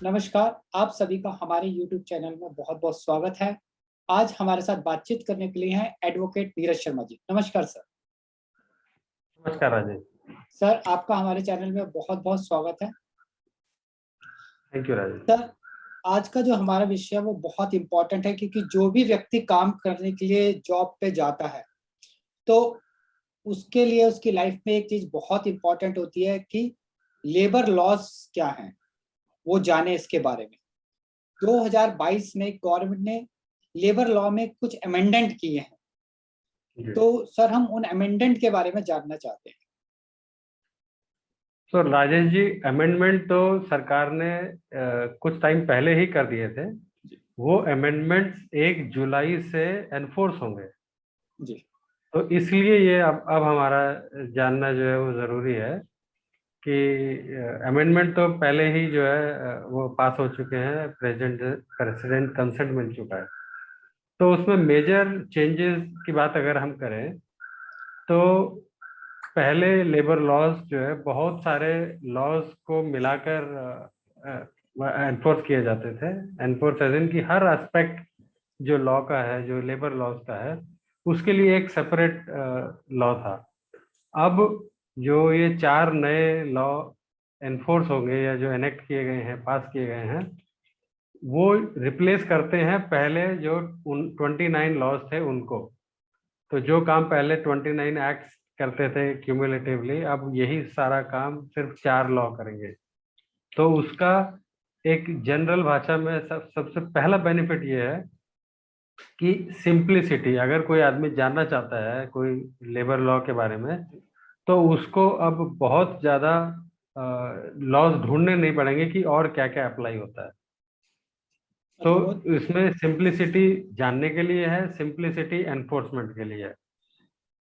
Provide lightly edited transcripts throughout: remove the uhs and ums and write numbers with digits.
नमस्कार, आप सभी का हमारे YouTube चैनल में बहुत-बहुत स्वागत है। आज हमारे साथ बातचीत करने के लिए हैं एडवोकेट नीरज शर्मा जी। नमस्कार सर। नमस्कार राजेश। सर, आपका हमारे चैनल में बहुत-बहुत स्वागत है। Thank you Rajesh. सर, आज का जो हमारा विषय है वो बहुत इम्पोर्टेंट है क्योंकि जो भी व्यक्ति काम करने के लिए जॉब पे जाता है, तो उसके लिए उसकी लाइफ में एक चीज़ बहुत इम्पोर्टेंट होती है कि लेबर लॉज़ क्या हैं, वो जाने इसके बारे में। 2022 में गवर्नमेंट ने लेबर लॉ में कुछ अमेंडमेंट किए हैं। जी। तो सर हम उन अमेंडमेंट के बारे में जानना चाहते हैं। तो राजेश जी, अमेंडमेंट तो सरकार ने कुछ टाइम पहले ही कर दिए थे। जी। वो अमेंडमेंट्स 1 जुलाई से एनफोर्स होंगे। जी। तो इसलिए ये अब हमारा जानना जो है वो जरूरी है कि अमेंडमेंट तो पहले ही जो है वो पास हो चुके हैं, प्रेसिडेंट कंसेंट मिल चुका है। तो उसमें मेजर चेंजेस की बात अगर हम करें तो पहले लेबर लॉज जो है बहुत सारे लॉज को मिलाकर एनफोर्स किए जाते थे। एनफोर्स एज इन की हर एस्पेक्ट जो लॉ का है, जो लेबर लॉज का है, उसके लिए एक सेपरेट लॉ था। अब जो ये 4 नए लॉ एनफोर्स होंगे या जो एनेक्ट किए गए हैं, पास किए गए हैं, वो रिप्लेस करते हैं पहले जो 29 लॉज थे उनको। तो जो काम पहले 29 एक्ट्स करते थे क्यूमुलेटिवली, अब यही सारा काम सिर्फ 4 लॉ करेंगे। तो उसका एक जनरल भाषा में सबसे पहला बेनिफिट ये है कि सिंप्लिसिटी। अगर कोई आदमी जानना चाहता है कोई लेबर लॉ के बारे में, तो उसको अब बहुत ज्यादा लॉज ढूंढने नहीं पड़ेंगे कि और क्या क्या अप्लाई होता है। तो बहुत इसमें सिंप्लिसिटी जानने के लिए है, सिंप्लिसिटी एनफोर्समेंट के लिए है।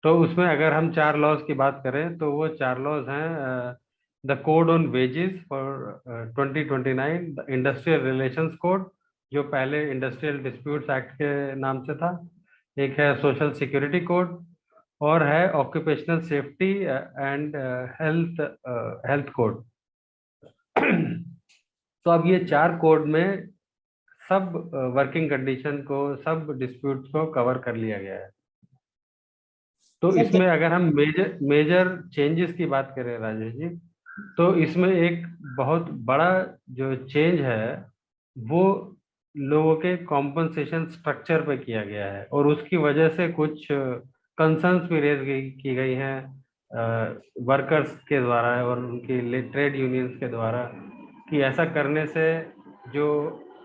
तो उसमें अगर हम 4 लॉज की बात करें तो वो 4 लॉज हैं: the code on wages for 2029, the industrial relations code जो पहले इंडस्ट्रियल डिस्प्यूट्स एक्ट के नाम से था, एक है सोशल सिक्योरिटी कोड, और है occupational safety and health health code. तो अब ये 4 कोड में सब वर्किंग कंडीशन को, सब डिस्प्यूट्स को कवर कर लिया गया है। तो सर इसमें अगर हम मेजर मेजर चेंजेस की बात करें राजेश जी, तो इसमें एक बहुत बड़ा जो चेंज है वो लोगों के कॉम्पनसेशन स्ट्रक्चर पे किया गया है, और उसकी वजह से कुछ कंसर्न्स भी रेज की गई हैं वर्कर्स के द्वारा और उनकी ट्रेड यूनियंस के द्वारा, कि ऐसा करने से जो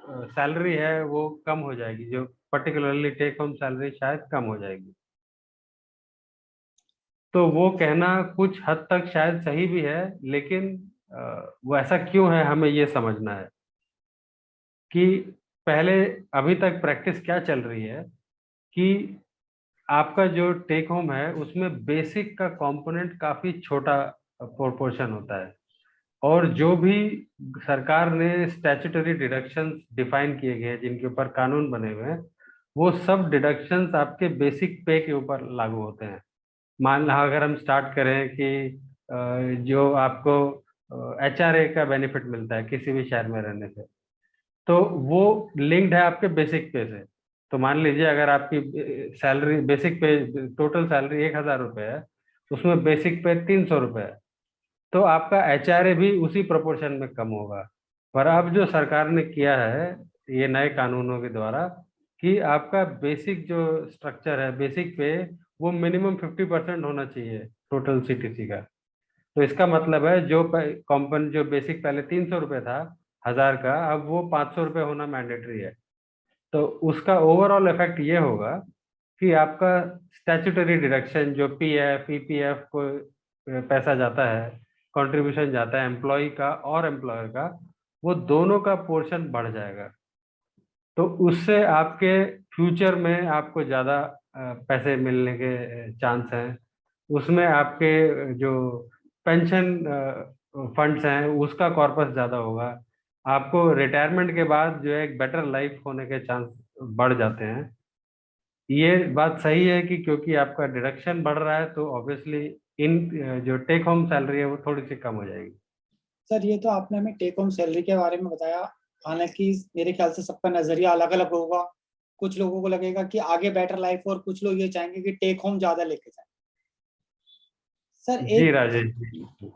सैलरी है वो कम हो जाएगी, जो पर्टिकुलरली टेक होम सैलरी शायद कम हो जाएगी। तो वो कहना कुछ हद तक शायद सही भी है, लेकिन वो ऐसा क्यों है हमें ये समझना है कि पहले, अभी तक प्रैक्टिस क्या चल रही है कि आपका जो टेक होम है उसमें बेसिक का कंपोनेंट काफी छोटा प्रोपोर्शन होता है, और जो भी सरकार ने स्टैट्यूटरी डिडक्शंस डिफाइन किए गए हैं, जिनके ऊपर कानून बने हुए हैं, वो सब डिडक्शंस आपके बेसिक पे के ऊपर लागू होते हैं। मान लो अगर हम स्टार्ट करें कि जो आपको HRA का बेनिफिट मिलता है किसी भी शहर में रहने से, तो वो लिंक्ड है आपके बेसिक पे से। तो मान लीजिए अगर आपकी सैलरी, बेसिक पे, टोटल सैलरी 1,000 रुपये है, उसमें बेसिक पे 300 रुपये है, तो आपका HRA भी उसी प्रोपोर्शन में कम होगा। पर अब जो सरकार ने किया है ये नए कानूनों के द्वारा, कि आपका बेसिक जो स्ट्रक्चर है, बेसिक पे, वो मिनिमम 50% होना चाहिए टोटल CTC का। तो इसका मतलब है जो बेसिक पहले 300 रुपये था, 1,000 का, अब वो 500 रुपये होना मैंडेटरी है। तो उसका ओवरऑल इफेक्ट ये होगा कि आपका स्टैट्यूटरी डिडक्शन, जो PF EPF को पैसा जाता है, कंट्रीब्यूशन जाता है एम्प्लॉय का और एम्प्लॉयर का, वो दोनों का पोर्शन बढ़ जाएगा। तो उससे आपके फ्यूचर में आपको ज़्यादा पैसे मिलने के चांस हैं। उसमें आपके जो पेंशन फंड्स हैं उसका कॉर्पस ज़्यादा होगा। आपको रिटायरमेंट के बाद जो है एक बेटर लाइफ होने के चांस बढ़ जाते हैं। ये बात सही है कि क्योंकि आपका डिडक्शन बढ़ रहा है तो ऑब्वियसली इन जो टेक होम सैलरी है वो थोड़ी सी कम हो जाएगी। सर ये तो आपने हमें टेक होम सैलरी के बारे में बताया। हालांकि मेरे ख्याल से सबका नजरिया अलग अलग होगा। कुछ लोगों को लगेगा कि आगे बेटर लाइफ, और कुछ लोग ये चाहेंगे कि टेक होम ज्यादा लेके जाए। सर जी एक राजेश जी।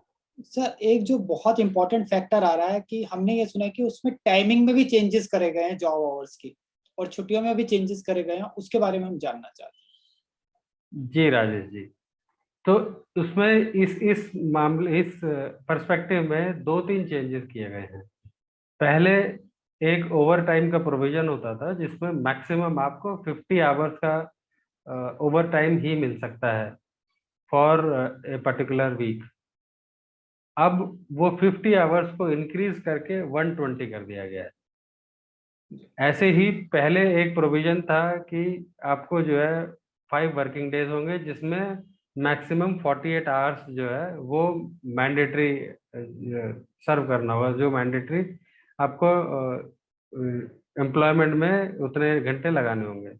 सर एक जो बहुत इंपॉर्टेंट फैक्टर आ रहा है कि हमने ये सुना है कि उसमें टाइमिंग में भी चेंजेस करे गए हैं जॉब आवर्स की, और छुट्टियों में भी चेंजेस करे गए हैं, उसके बारे में हम जानना चाहते जी राजेश जी, तो उसमें इस मामले इस पर्सपेक्टिव में दो तीन चेंजेस किए गए हैं। पहले एक ओवर टाइम का प्रोविजन होता था जिसमें मैक्सिमम आपको 50 आवर्स का ओवर टाइम ही मिल सकता है फॉर ए पर्टिकुलर वीक। अब वो 50 आवर्स को इंक्रीज करके 120 कर दिया गया है। ऐसे ही पहले एक प्रोविजन था कि आपको जो है 5 वर्किंग डेज होंगे जिसमें मैक्सिमम 48 आवर्स जो है वो मैंडेटरी सर्व करना होगा, जो मैंडेटरी आपको एम्प्लॉयमेंट में उतने घंटे लगाने होंगे।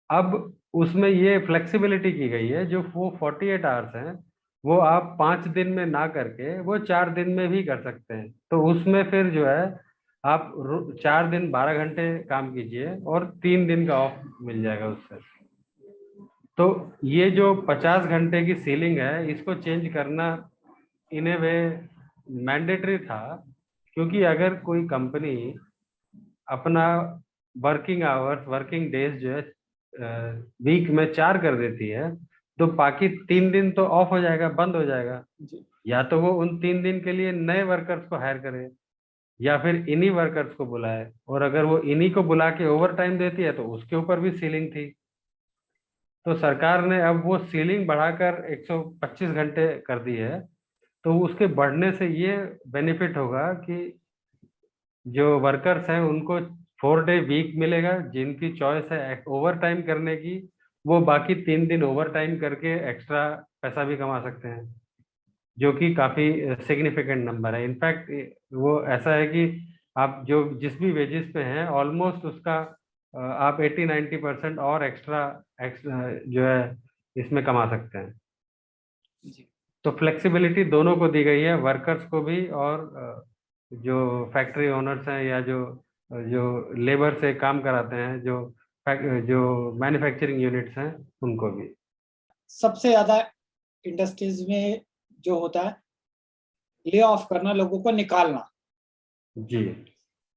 अब उसमें ये फ्लेक्सिबिलिटी की गई है, जो वो 48 आवर्स हैं वो आप 5 दिन में ना करके वो 4 दिन में भी कर सकते हैं। तो उसमें फिर जो है आप 4 दिन 12 घंटे काम कीजिए और 3 दिन का ऑफ मिल जाएगा उससे। तो ये जो 50 घंटे की सीलिंग है इसको चेंज करना इन ए वे मैंडेटरी था, क्योंकि अगर कोई कंपनी अपना वर्किंग आवर्स वर्किंग डेज जो है वीक में 4 कर देती है, तो बाकी 3 दिन तो ऑफ हो जाएगा, बंद हो जाएगा। हैं जी। या तो वो उन 3 दिन के लिए नए वर्कर्स को हायर करे या फिर इन्हीं वर्कर्स को बुलाए, और अगर वो इन्हीं को बुला के ओवर टाइम देती है तो उसके ऊपर भी सीलिंग थी। तो सरकार ने अब वो सीलिंग बढ़ाकर 125 घंटे कर दी है। तो उसके बढ़ने से ये बेनिफिट होगा कि जो वर्कर्स हैं उनको 4 डे वीक मिलेगा, जिनकी चॉइस है ओवर टाइम करने की वो बाकी 3 दिन ओवर टाइम करके एक्स्ट्रा पैसा भी कमा सकते हैं, जो कि काफी सिग्निफिकेंट नंबर है। इनफैक्ट वो ऐसा है कि आप जो जिस भी वेजेस पे हैं ऑलमोस्ट उसका आप 80-90% और एक्स्ट्रा जो है इसमें कमा सकते हैं। जी तो फ्लेक्सिबिलिटी दोनों को दी गई है, वर्कर्स को भी और जो फैक्ट्री ओनर्स हैं या जो जो लेबर से काम कराते हैं, जो मैन्युफैक्चरिंग यूनिट्स हैं उनको भी। सबसे ज्यादा इंडस्ट्रीज में जो होता है ले ऑफ करना, लोगों को निकालना, जी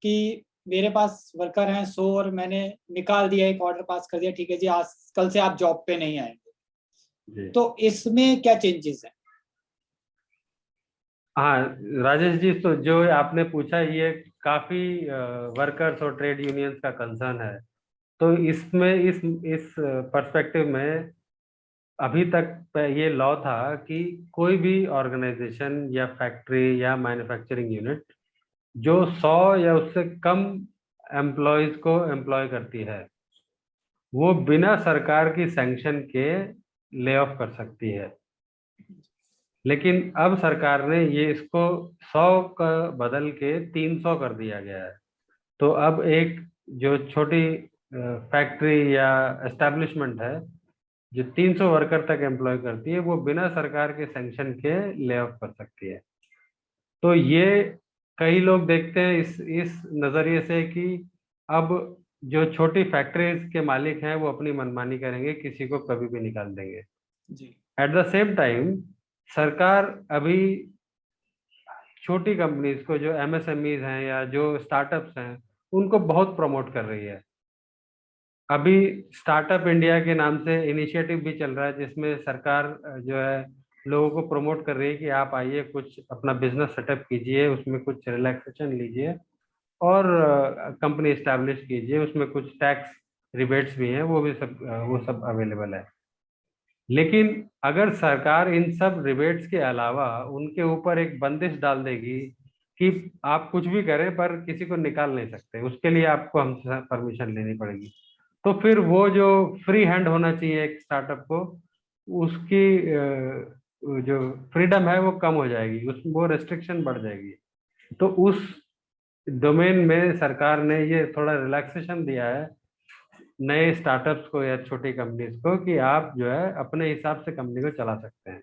कि मेरे पास वर्कर हैं 100 और मैंने निकाल दिया, एक ऑर्डर पास कर दिया, ठीक है जी आज कल से आप जॉब पे नहीं आएंगे। जी। तो इसमें क्या चेंजेस है? हाँ राजेश जी, तो जो आपने पूछा ये काफी वर्कर्स और ट्रेड यूनियंस का कंसर्न है। तो इसमें इस पर्सपेक्टिव में अभी तक ये लॉ था कि कोई भी ऑर्गेनाइजेशन या फैक्ट्री या मैन्युफैक्चरिंग यूनिट जो 100 या उससे कम एम्प्लॉयज को एम्प्लॉय करती है वो बिना सरकार की सैंक्शन के ले ऑफ कर सकती है। लेकिन अब सरकार ने ये इसको 100 का बदल के 300 कर दिया गया है। तो अब एक जो छोटी फैक्ट्री या एस्टेब्लिशमेंट है जो 300 वर्कर तक एम्प्लॉय करती है वो बिना सरकार के सैंक्शन के ले ऑफ कर सकती है। तो ये कई लोग देखते हैं इस नजरिए से कि अब जो छोटी फैक्ट्रीज के मालिक हैं वो अपनी मनमानी करेंगे, किसी को कभी भी निकाल देंगे। जी एट द सेम टाइम सरकार अभी छोटी कंपनीज को, जो एमएसएमईज हैं या जो स्टार्टअप्स हैं, उनको बहुत प्रमोट कर रही है। अभी स्टार्टअप इंडिया के नाम से इनिशिएटिव भी चल रहा है जिसमें सरकार जो है लोगों को प्रमोट कर रही है कि आप आइए कुछ अपना बिजनेस सेटअप कीजिए, उसमें कुछ रिलैक्सेशन लीजिए और कंपनी एस्टैब्लिश कीजिए। उसमें कुछ टैक्स रिबेट्स भी हैं, वो भी सब वो सब अवेलेबल है। लेकिन अगर सरकार इन सब रिबेट्स के अलावा उनके ऊपर एक बंदिश डाल देगी कि आप कुछ भी करें पर किसी को निकाल नहीं सकते, उसके लिए आपको हमसे परमिशन लेनी पड़ेगी, तो फिर वो जो फ्री हैंड होना चाहिए एक स्टार्टअप को, उसकी जो फ्रीडम है वो कम हो जाएगी, उस वो रेस्ट्रिक्शन बढ़ जाएगी। तो उस डोमेन में सरकार ने ये थोड़ा रिलैक्सेशन दिया है नए स्टार्टअप्स को या छोटी कंपनीज को कि आप जो है अपने हिसाब से कंपनी को चला सकते हैं।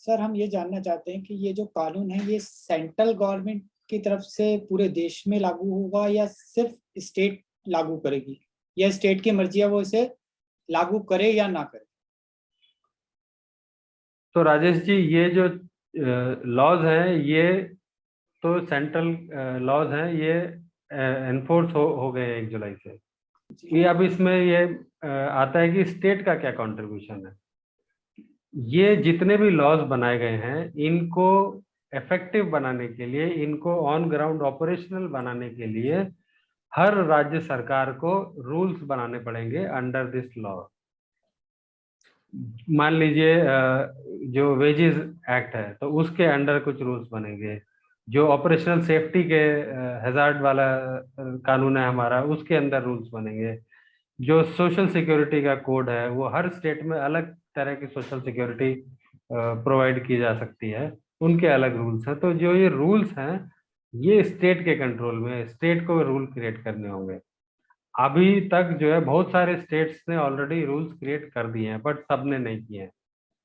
सर हम ये जानना चाहते हैं कि ये जो कानून है ये सेंट्रल गवर्नमेंट की तरफ से पूरे देश में लागू होगा या सिर्फ स्टेट लागू करेगी, या स्टेट की मर्जी है वो इसे लागू करे या ना करे? तो राजेश जी, ये जो लॉज हैं ये तो सेंट्रल लॉज हैं, ये एनफोर्स हो गए हैं 1 जुलाई से। जी ये अब इसमें ये आता है कि स्टेट का क्या कंट्रीब्यूशन है। ये जितने भी लॉज बनाए गए हैं इनको इफेक्टिव बनाने के लिए, इनको ऑन ग्राउंड ऑपरेशनल बनाने के लिए हर राज्य सरकार को रूल्स बनाने पड़ेंगे अंडर दिस लॉ। मान लीजिए जो वेजेस एक्ट है तो उसके अंडर कुछ रूल्स बनेंगे। जो ऑपरेशनल सेफ्टी के हैजार्ड वाला कानून है हमारा, उसके अंदर रूल्स बनेंगे। जो सोशल सिक्योरिटी का कोड है वो हर स्टेट में अलग तरह की सोशल सिक्योरिटी प्रोवाइड की जा सकती है, उनके अलग रूल्स हैं। तो जो ये रूल्स हैं ये स्टेट के कंट्रोल में, स्टेट को रूल क्रिएट करने होंगे। अभी तक जो है बहुत सारे स्टेट्स ने ऑलरेडी रूल्स क्रिएट कर दिए हैं बट सबने नहीं किए हैं।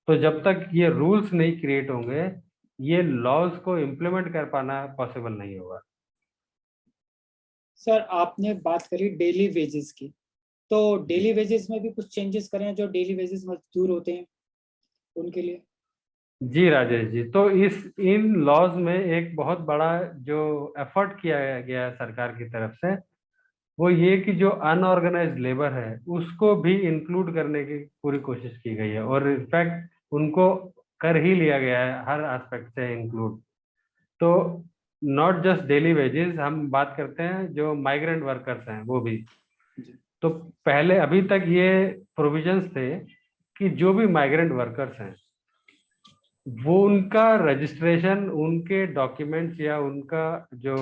तो जब तक ये रूल्स नहीं क्रिएट होंगे ये लॉज को इम्प्लीमेंट कर पाना पॉसिबल नहीं होगा। सर आपने बात करी डेली वेजेस की, तो डेली वेजेस में भी कुछ चेंजेस करें जो डेली वेजेस मजदूर होते हैं उनके लिए? जी राजेश जी, तो इन लॉज में एक बहुत बड़ा जो एफर्ट किया गया है सरकार की तरफ से, वो ये कि जो अनऑर्गेनाइज्ड लेबर है उसको भी इंक्लूड करने की पूरी कोशिश की गई है, और इनफैक्ट उनको कर ही लिया गया है हर एस्पेक्ट से इंक्लूड। तो नॉट जस्ट डेली वेजेस, हम बात करते हैं जो माइग्रेंट वर्कर्स हैं वो भी। जी तो पहले अभी तक ये प्रोविजंस थे कि जो भी माइग्रेंट वर्कर्स हैं वो उनका रजिस्ट्रेशन, उनके डॉक्यूमेंट्स या उनका जो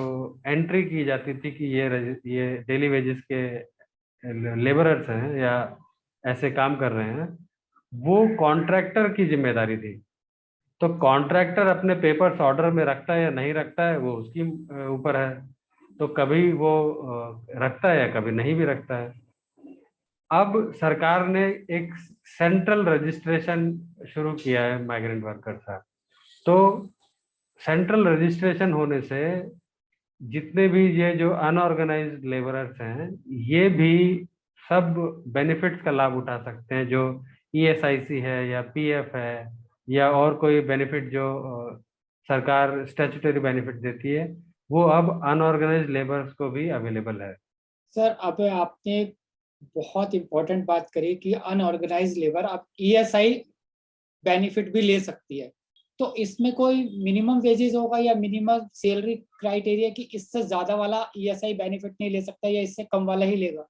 एंट्री की जाती थी कि ये डेली वेजेस के लेबरर्स हैं या ऐसे काम कर रहे हैं, वो कॉन्ट्रैक्टर की जिम्मेदारी थी। तो कॉन्ट्रैक्टर अपने पेपर्स ऑर्डर में रखता है या नहीं रखता है वो उसकी ऊपर है। तो कभी वो रखता है या कभी नहीं भी रखता है। अब सरकार ने एक सेंट्रल रजिस्ट्रेशन शुरू किया है माइग्रेंट वर्कर्स का। तो सेंट्रल रजिस्ट्रेशन होने से जितने भी ये जो अनऑर्गेनाइज्ड लेबरर्स हैं ये भी सब बेनिफिट्स का लाभ उठा सकते हैं। जो ईएसआईसी है या पीएफ है या और कोई बेनिफिट जो सरकार स्टैट्यूटरी बेनिफिट देती है, वो अब अनऑर्गेनाइज्ड लेबर्स को भी अवेलेबल है। सर अब आपने बहुत इंपॉर्टेंट बात करी कि अनऑर्गेनाइज लेबर अब ईएसआई बेनिफिट भी ले सकती है, तो इसमें कोई मिनिमम वेजेस होगा या मिनिमम सैलरी क्राइटेरिया कि इससे ज्यादा वाला ईएसआई बेनिफिट नहीं ले सकता या इससे कम वाला ही लेगा?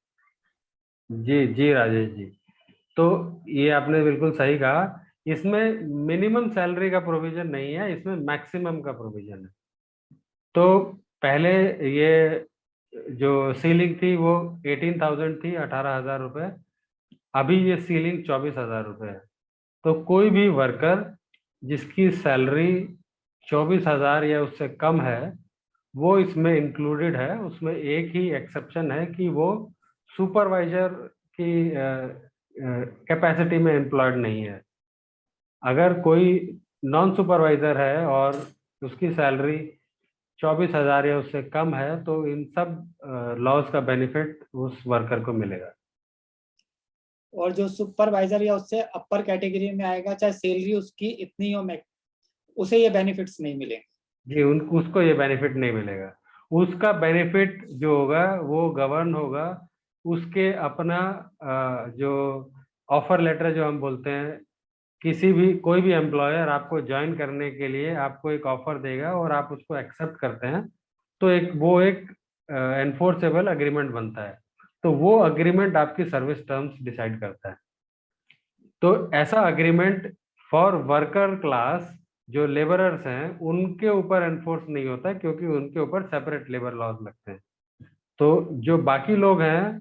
जी जी राजेश जी, तो ये आपने बिल्कुल सही कहा। इसमें मिनिमम सैलरी का प्रोविजन नहीं है, इसमें मैक्सिमम का प्रोविजन है। तो पहले ये जो सीलिंग थी वो 18,000 थी, 18,000 रुपये। अभी ये सीलिंग 24,000 रुपये है। तो कोई भी वर्कर जिसकी सैलरी 24,000 या उससे कम है वो इसमें इंक्लूडेड है। उसमें एक ही एक्सेप्शन है कि वो सुपरवाइजर की कैपेसिटी में एम्प्लॉयड नहीं है। अगर कोई नॉन सुपरवाइजर है और उसकी सैलरी 24,000 या उससे कम है तो इन सब लॉज का बेनिफिट उस वर्कर को मिलेगा। और जो सुपरवाइजर या उससे अपर कैटेगरी में आएगा चाहे सैलरी उसकी इतनी हो, मैं उसे ये बेनिफिट्स नहीं मिलेंगे? जी, उन उसको ये बेनिफिट नहीं मिलेगा। उसका बेनिफिट जो होगा वो गवर्न होगा उसके अपना जो ऑफर लेटर जो हम बोलते हैं, किसी भी कोई भी एम्प्लॉयर आपको ज्वाइन करने के लिए आपको एक ऑफर देगा और आप उसको एक्सेप्ट करते हैं तो एक एनफोर्सेबल अग्रीमेंट बनता है। तो वो अग्रीमेंट आपकी सर्विस टर्म्स डिसाइड करता है। तो ऐसा अग्रीमेंट फॉर वर्कर क्लास जो लेबरर्स हैं उनके ऊपर एनफोर्स नहीं होता क्योंकि उनके ऊपर सेपरेट लेबर लॉज लगते हैं। तो जो बाकी लोग हैं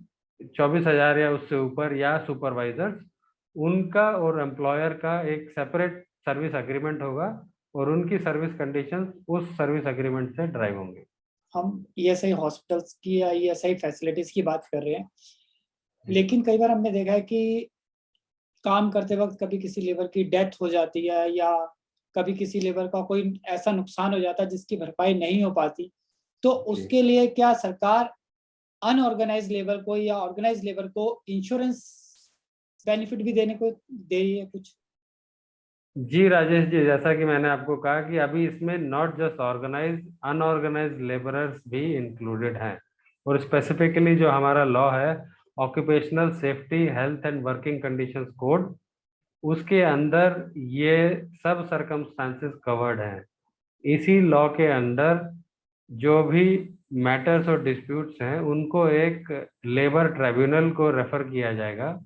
24,000 या उससे ऊपर या सुपरवाइजर्स, उनका और एम्प्लॉयर का एक सेपरेट सर्विस अग्रीमेंट होगा और उनकी सर्विस कंडीशंस उस सर्विस अग्रीमेंट से ड्राइव होंगे। हम ईएसआई हॉस्पिटल्स की या ईएसआई फैसिलिटीज की बात कर रहे हैं, लेकिन कई बार हमने देखा है कि काम करते वक्त कभी किसी लेबर की डेथ हो जाती है या कभी किसी लेबर का कोई ऐसा नुकसान हो जाता जिसकी भरपाई नहीं हो पाती, तो उसके लिए क्या सरकार अनऑर्गेनाइज लेबर को या ऑर्गेनाइज लेबर को इंश्योरेंस बेनिफिट भी देने को दे रही है कुछ? जी राजेश जी, जैसा कि मैंने आपको कहा कि अभी इसमें not just organise, unorganise labourers भी इंक्लूडेड हैं। और स्पेसिफिकली जो हमारा लॉ है, occupational safety health and working conditions code, उसके अंदर ये सब सरकमस्टांसेस कवर्ड हैं। इसी लॉ के अंदर जो भी मैटर्स और डिस्प्यूट्स हैं उनको एक लेबर ट्राइब्यूनल को रेफर किया जाएगा,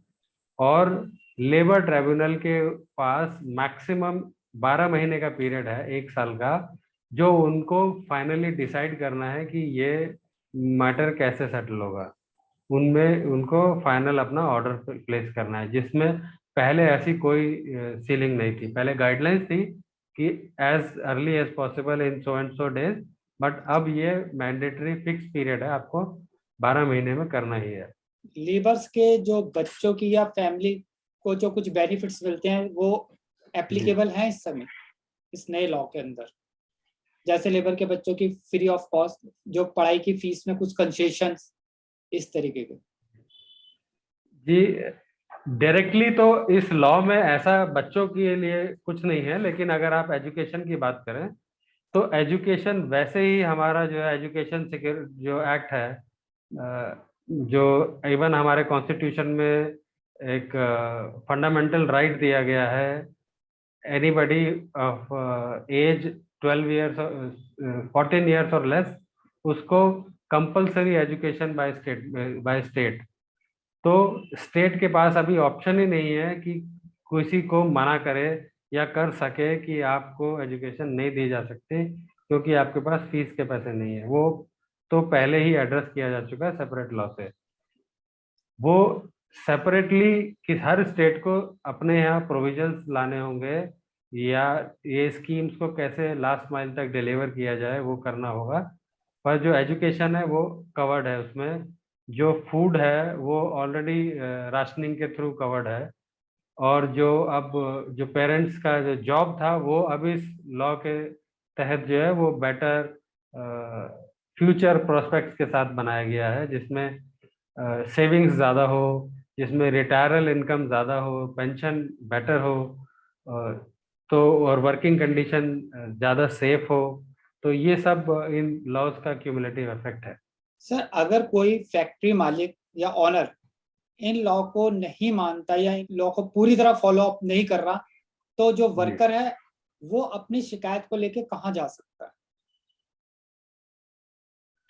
और लेबर ट्राइब्यूनल के पास मैक्सिमम 12 महीने का पीरियड है, 1 साल का, जो उनको फाइनली डिसाइड करना है कि ये मैटर कैसे सेटल होगा। उनमें उनको फाइनल अपना ऑर्डर प्लेस करना है, जिसमें पहले ऐसी कोई सीलिंग नहीं थी। पहले गाइडलाइंस थी कि as early as possible in so and so days, but अब ये मैंडेटरी फिक्स पीरियड है, आपको 12 महीने में करना ही है। लेबर्स के जो बच्चों की या फैमिली को जो कुछ बेनिफिट्स मिलते हैं वो एप्लीकेबल हैं इस समय इस नए लॉ के अंदर? जैसे लेबर के बच्चों की फ्री ऑफ कॉस्ट जो पढ़ाई की फीस में कुछ कंसेशन, इस तरीके के। जी, डायरेक्टली तो इस लॉ में ऐसा बच्चों के लिए कुछ नहीं है, लेकिन अगर आप एजुकेशन की बात करें तो एजुकेशन वैसे ही हमारा जो है एजुकेशन जो एक्ट है, जो इवन हमारे कॉन्स्टिट्यूशन में एक फंडामेंटल राइट दिया गया है, anybody of age 12 years 14 years और लेस, उसको कंपलसरी एजुकेशन बाय स्टेट। तो स्टेट के पास अभी ऑप्शन ही नहीं है कि किसी को मना करे या कर सके कि आपको एजुकेशन नहीं दी जा सकती क्योंकि आपके पास फीस के पैसे नहीं है। वो तो पहले ही एड्रेस किया जा चुका है सेपरेट लॉ से। वो सेपरेटली कि हर स्टेट को अपने यहाँ प्रोविजंस लाने होंगे, या ये स्कीम्स को कैसे लास्ट माइल तक डिलीवर किया जाए वो करना होगा। पर जो एजुकेशन है वो कवर्ड है उसमें। जो फूड है वो ऑलरेडी राशनिंग के थ्रू कवर्ड है। और जो अब जो पेरेंट्स का जो जॉब था वो अब इस लॉ के तहत जो है वो बेटर फ्यूचर प्रोस्पेक्ट्स के साथ बनाया गया है, जिसमें सेविंग्स ज़्यादा हो, जिसमें रिटायरल इनकम ज़्यादा हो, पेंशन बेटर हो, तो और वर्किंग कंडीशन ज़्यादा सेफ हो। तो ये सब इन लॉज का क्यूमुलेटिव इफेक्ट है। सर, अगर कोई फैक्ट्री मालिक या ऑनर इन लॉ को नहीं मानता या इन लॉ को पूरी तरह फॉलो अप नहीं कर रहा, तो जो जी, वर्कर है वो अपनी शिकायत को लेके कहाँ जा सकता है?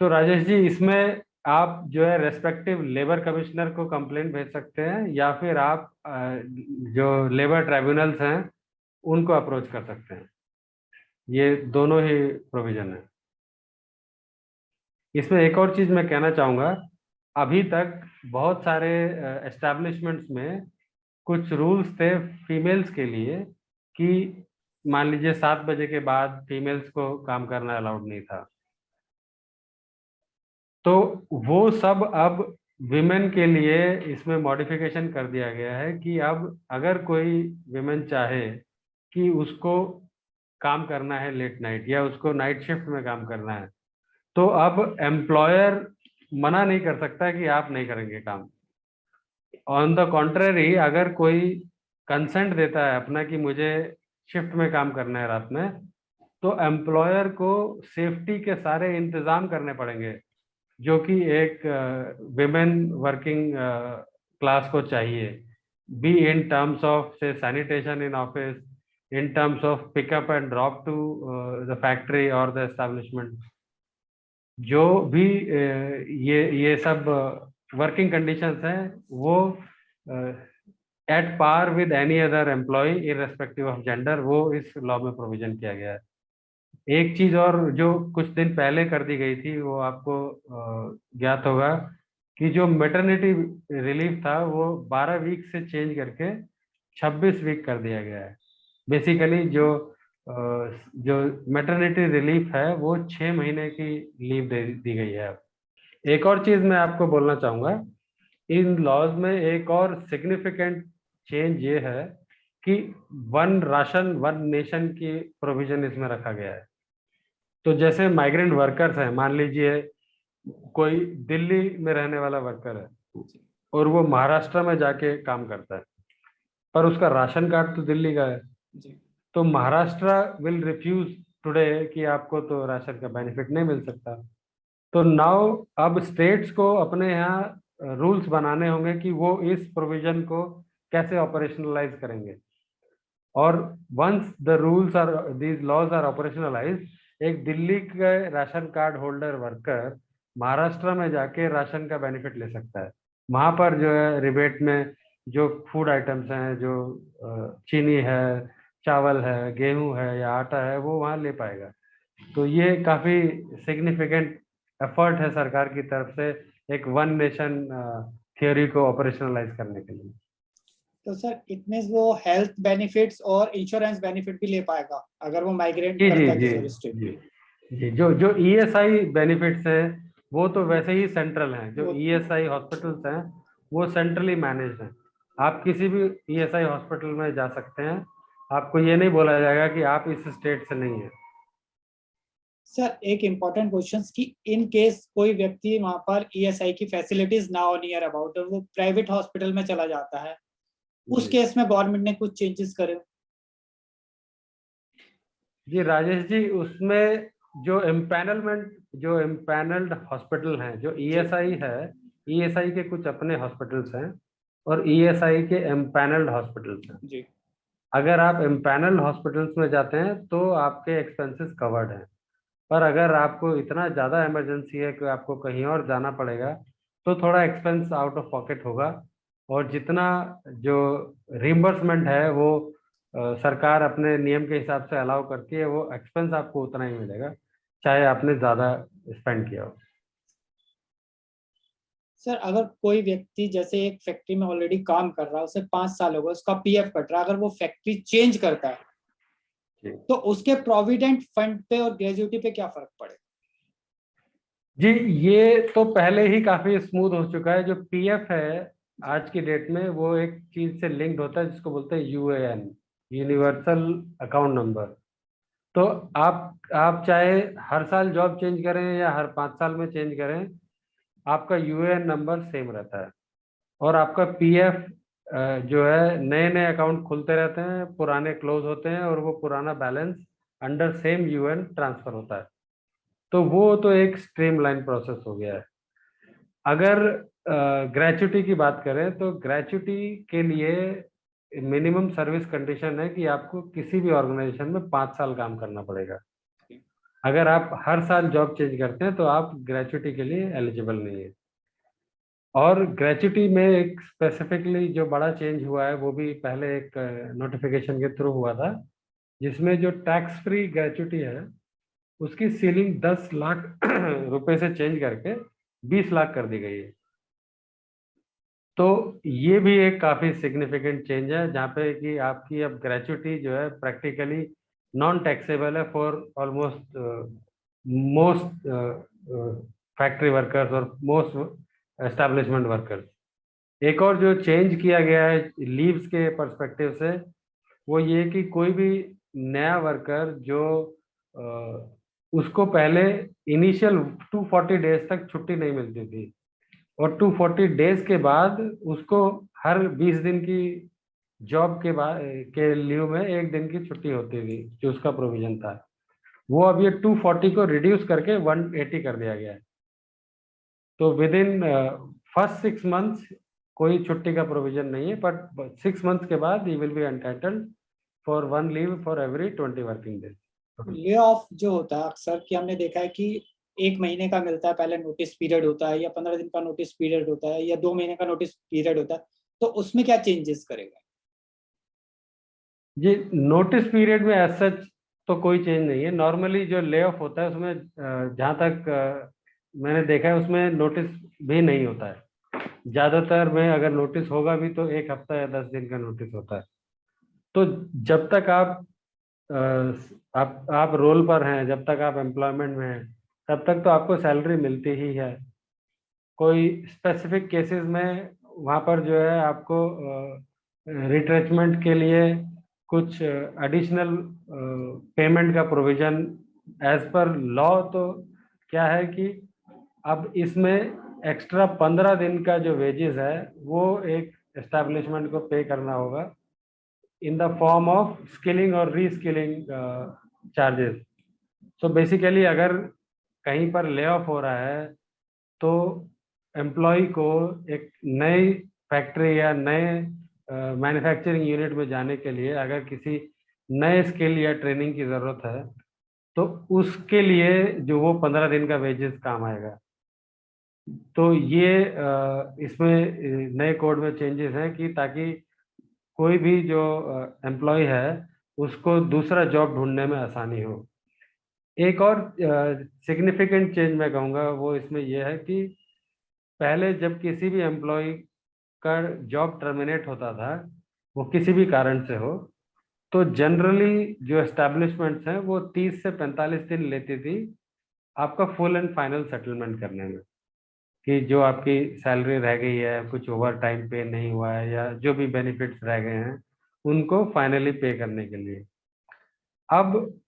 तो राजेश जी, इसमें आप जो है रेस्पेक्टिव लेबर कमिश्नर को कंप्लेंट भेज सकते हैं, या फिर आप जो लेबर ट्राइब्यूनल्स हैं उनको अप्रोच कर सकते हैं। ये दोनों ही प्रोविजन है। इसमें एक और चीज मैं कहना चाहूंगा, अभी तक बहुत सारे एस्टेब्लिशमेंट्स में कुछ रूल्स थे फीमेल्स के लिए कि मान लीजिए 7 बजे के बाद फीमेल्स को काम करना अलाउड नहीं था। तो वो सब अब विमेन के लिए इसमें मॉडिफिकेशन कर दिया गया है कि अब अगर कोई विमेन चाहे कि उसको काम करना है लेट नाइट या उसको नाइट शिफ्ट में काम करना है, तो अब एम्प्लॉयर मना नहीं कर सकता कि आप नहीं करेंगे काम। ऑन द कॉन्ट्ररी, अगर कोई कंसेंट देता है अपना कि मुझे शिफ्ट में काम करना है रात में, तो एम्प्लॉयर को सेफ्टी के सारे इंतजाम करने पड़ेंगे जो कि एक विमेन वर्किंग क्लास को चाहिए, be in terms of say sanitation in office, in terms of pickup and drop to the factory और द एस्टेब्लिशमेंट। जो भी ये सब वर्किंग कंडीशंस हैं वो at par with any other employ irrespective of gender, वो इस लॉ में प्रोविजन किया गया है। एक चीज और जो कुछ दिन पहले कर दी गई थी वो आपको ज्ञात होगा कि जो मैटरनिटी रिलीफ था वो 12 वीक से चेंज करके 26 वीक कर दिया गया है। बेसिकली जो मैटरनिटी रिलीफ है वो 6 महीने की लीव दे दी गई है अब। एक और चीज मैं आपको बोलना चाहूंगा, इन लॉज में एक और सिग्निफिकेंट चेंज ये है कि वन राशन वन नेशन की प्रोविजन इसमें रखा गया है। तो जैसे माइग्रेंट वर्कर्स हैं, मान लीजिए कोई दिल्ली में रहने वाला वर्कर है और वो महाराष्ट्र में जाके काम करता है, पर उसका राशन कार्ड तो दिल्ली का है, जी तो महाराष्ट्र विल रिफ्यूज टुडे कि आपको तो राशन का बेनिफिट नहीं मिल सकता। तो नाउ अब स्टेट्स को अपने यहाँ रूल्स बनाने होंगे कि वो इस प्रोविजन को कैसे ऑपरेशनलाइज करेंगे। और once the rules are these laws are operationalise, एक दिल्ली के ration card holder worker Maharashtra में जाके राशन का बेनिफिट ले सकता है। वहां पर जो है रिबेट में जो फूड आइटम्स हैं, जो चीनी है, चावल है, गेहूं है या आटा है, वो वहां ले पाएगा। तो ये काफी सिग्निफिकेंट एफर्ट है सरकार की तरफ से एक वन नेशन थियोरी को ऑपरेशनलाइज करने के लिए। तो सर इट मीन्स वो हेल्थ बेनिफिट्स और इंश्योरेंस बेनिफिट भी ले पाएगा अगर वो माइग्रेट जी जी करता है जी किसी और स्टेट जी में। जी। जो जो ईएसआई बेनिफिट्स हैं वो तो वैसे ही सेंट्रल हैं। जो वो ईएसआई हॉस्पिटल्स हैं वो सेंट्रली मैनेज्ड हैं। आप किसी भी ईएसआई हॉस्पिटल में जा सकते हैं, आपको ये नहीं बोला जाएगा कि आप इस स्टेट से नहीं है। सर एक इम्पोर्टेंट क्वेश्चन कि इन केस कोई व्यक्ति वहां पर ईएसआई की फैसिलिटीज ना हो नियर अबाउट और वो प्राइवेट हॉस्पिटल में चला जाता है, उस जी केस में गवर्नमेंट ने कुछ चेंजेस करे? जी राजेश जी, उसमें जो एम्पैनल्ड हॉस्पिटल हैं, जो जी ईएसआई है, ईएसआई के कुछ अपने हॉस्पिटल्स हैं और ईएसआई के एम्पैनल्ड हॉस्पिटल्स हैं। जी अगर आप एम्पैनल्ड हॉस्पिटल्स में जाते हैं तो आपके एक्सपेंसेस कवर्ड हैं। पर अगर आपको इतना ज़्यादा इमरजेंसी है कि आपको कहीं और जाना पड़ेगा तो थोड़ा एक्सपेंस आउट ऑफ पॉकेट होगा। और जितना जो रिम्बर्समेंट है वो सरकार अपने नियम के हिसाब से अलाउ करती है, वो एक्सपेंस आपको उतना ही मिलेगा चाहे आपने ज़्यादा स्पेंड किया हो। सर अगर कोई व्यक्ति जैसे एक फैक्ट्री में ऑलरेडी काम कर रहा है, उसे 5 साल हो गए, उसका पीएफ कट रहा है, अगर वो फैक्ट्री चेंज करता है जी तो उसके प्रोविडेंट फंड पे और ग्रेजुइटी पे क्या फर्क पड़ेगा? जी, ये तो पहले ही काफ़ी स्मूथ हो चुका है। जो पीएफ है जी आज की डेट में वो एक चीज़ से लिंक्ड होता है जिसको बोलते हैं यूएएन, जी यूनिवर्सल अकाउंट नंबर। तो आप चाहे हर साल जॉब चेंज करें या हर 5 साल में चेंज करें, आपका यूएएन नंबर सेम रहता है। और आपका पीएफ जो है, नए नए अकाउंट खुलते रहते हैं, पुराने क्लोज होते हैं और वो पुराना balance under same UN transfer होता है। तो वो तो एक स्ट्रीमलाइन प्रोसेस हो गया है। अगर ग्रेचुटी की बात करें तो ग्रेचुटी के लिए मिनिमम सर्विस कंडीशन है कि आपको किसी भी ऑर्गेनाइजेशन में 5 साल काम करना पड़ेगा। अगर आप हर साल जॉब चेंज करते हैं तो आप ग्रेचुटी के लिए एलिजिबल नहीं है। और ग्रेचुटी में एक स्पेसिफिकली जो बड़ा चेंज हुआ है वो भी पहले एक नोटिफिकेशन के थ्रू हुआ था, जिसमें जो टैक्स फ्री ग्रेचुटी है उसकी सीलिंग 10 लाख रुपए से चेंज करके 20 लाख कर दी गई है। तो ये भी एक काफी सिग्निफिकेंट चेंज है जहाँ पे कि आपकी अब ग्रेचुटी जो है प्रैक्टिकली नॉन टैक्सेबल है for almost most factory workers और मोस्ट एस्टेब्लिशमेंट वर्कर्स। एक और जो चेंज किया गया है लीव्स के पर्सपेक्टिव से, वो ये कि कोई भी नया वर्कर जो उसको पहले इनिशियल 240 डेज तक छुट्टी नहीं मिलती थी और 240 डेज के बाद उसको हर 20 दिन की जॉब के बाद के लीव में 1 दिन की छुट्टी होती थी जो उसका प्रोविजन था, वो अब ये 240 को रिड्यूस करके 180 कर दिया गया है। तो विद इन फर्स्ट 6 मंथ्स कोई छुट्टी का प्रोविजन नहीं है, बट 6 मंथ्स के बाद you will be entitled for 1 leave for every 20 working days. Lay off जो होता है अक्सर कि हमने देखा है कि 1 महीने का मिलता है, पहले नोटिस पीरियड होता है या 15 दिन का नोटिस पीरियड होता है या 2 महीने का नोटिस पीरियड होता है, तो उसमें क्या चेंजेस करेगा? जी, नोटिस पीरियड में एज सच तो कोई चेंज नहीं है। नॉर्मली जो ले ऑफ होता है उसमें जहाँ तक मैंने देखा है उसमें नोटिस भी नहीं होता है। ज्यादातर में अगर नोटिस होगा भी तो 1 हफ्ता या 10 दिन का नोटिस होता है। तो जब तक आप रोल पर हैं, जब तक आप एम्प्लॉयमेंट में हैं, तब तक तो आपको सैलरी मिलती ही है। कोई स्पेसिफिक केसेस में वहाँ पर जो है आपको रिट्रेचमेंट के लिए कुछ एडिशनल पेमेंट का प्रोविजन एज पर लॉ। तो क्या है कि अब इसमें एक्स्ट्रा 15 दिन का जो वेजेस है वो एक एस्टेब्लिशमेंट को पे करना होगा in the form of skilling और रीस्किलिंग चार्जेस। सो बेसिकली अगर कहीं पर ले ऑफ हो रहा है तो एम्प्लॉय को एक नई फैक्ट्री या नए मैन्युफैक्चरिंग यूनिट में जाने के लिए अगर किसी नए स्किल या ट्रेनिंग की ज़रूरत है तो उसके लिए जो वो 15 दिन का वेजेस काम आएगा। तो ये इसमें नए कोड में चेंजेस हैं कि ताकि कोई भी जो एम्प्लॉय है उसको दूसरा जॉब ढूंढने में आसानी हो। एक और सिग्निफिकेंट चेंज मैं कहूँगा वो इसमें यह है कि पहले जब किसी भी एम्प्लॉय का जॉब टर्मिनेट होता था, वो किसी भी कारण से हो, तो जनरली जो एस्टैब्लिशमेंट्स हैं वो 30 से 45 दिन लेती थी आपका फुल एंड फाइनल सेटलमेंट करने में, कि जो आपकी सैलरी रह गई है, कुछ ओवर टाइम पे नहीं हुआ है या जो भी बेनिफिट्स रह गए हैं उनको फाइनली पे करने के लिए। अब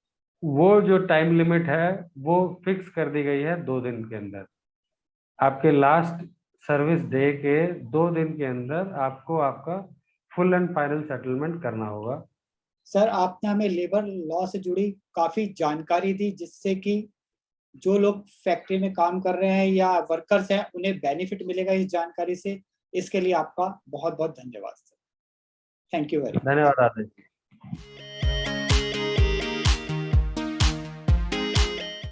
वो जो टाइम लिमिट है वो फिक्स कर दी गई है 2 दिन के अंदर। आपके लास्ट सर्विस डे के 2 दिन के अंदर आपको आपका फुल एंड फाइनल सेटलमेंट करना होगा। सर, आपने हमें लेबर लॉ से जुड़ी काफी जानकारी दी, जिससे कि जो लोग फैक्ट्री में काम कर रहे हैं या वर्कर्स हैं उन्हें बेनिफिट मिलेगा इस जानकारी से। इसके लिए आपका बहुत बहुत धन्यवाद sir. Thank you very much. धन्यवाद आदित्य।